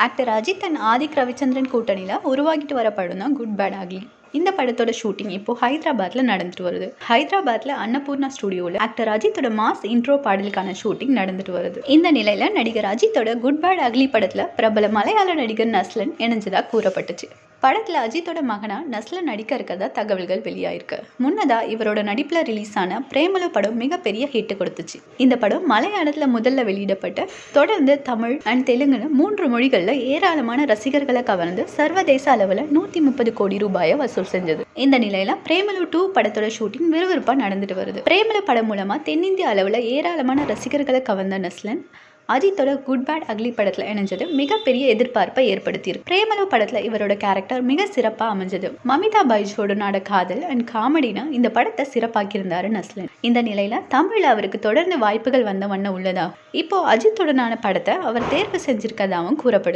Actor Ajith and Adhik Ravichandran கூட்டணியில் உருவாகிட்டு வர படம் தான் குட் பேட் அக்லி. இந்த படத்தோட ஷூட்டிங் இப்போ ஹைதராபாத்தில் நடந்துட்டு வருது. ஹைதராபாத்தில் அன்னபூர்ணா ஸ்டுடியோவில் ஆக்டர் அஜித்தோட மாஸ் இன்ட்ரோ பாடலுக்கான ஷூட்டிங் நடந்துட்டு வருது. இந்த நிலையில நடிகர் அஜித்தோட குட் பேட் அக்லி படத்தில் பிரபல மலையாள நடிகர் நஸ்லன் இணைஞ்சதா கூறப்பட்டுச்சு. படத்தில் அஜித்தோட மகனா நஸ்லன் நடிக்க இருக்கிறதா தகவல்கள் வெளியாயிருக்கு. முன்னதா இவரோட நடிப்பில் ரிலீஸ் ஆன பிரேமலு படம் மிகப்பெரிய ஹிட் கொடுத்துச்சு. இந்த படம் மலையாளத்தில் முதல்ல வெளியிடப்பட்டு தொடர்ந்து தமிழ் அண்ட் தெலுங்குன்னு 3 மொழிகளில் ஏராளமான ரசிகர்களை கவர்ந்து சர்வதேச அளவில் 130 கோடி ரூபாயை வசூல் செஞ்சது. இந்த நிலையில பிரேமலு 2 படத்தோட ஷூட்டிங் விறுவிறுப்பா நடந்துட்டு வருது. பிரேமலு படம் மூலமா தென்னிந்திய அளவில் ஏராளமான ரசிகர்களை கவர்ந்த நஸ்லன் அஜித்தோட குட் பேட் அக்லி படத்தில் இணைஞ்சது மிகப்பெரிய எதிர்பார்ப்பை ஏற்படுத்தியிருக்கு. பிரேமலு படத்தில் இவரோட கேரக்டர் மிக சிறப்பாக அமைஞ்சது. மமிதா பைஜோடனோட காதல் அண்ட் காமெடினா இந்த படத்தை சிறப்பாக்கியிருந்தாரு நஸ்லன். இந்த நிலையில தமிழில் அவருக்கு தொடர்ந்து வாய்ப்புகள் வந்த வண்ணம் உள்ளதா இப்போ அஜித்துடனான படத்தை அவர் தேர்வு செஞ்சிருக்கதாகவும் கூறப்படுது.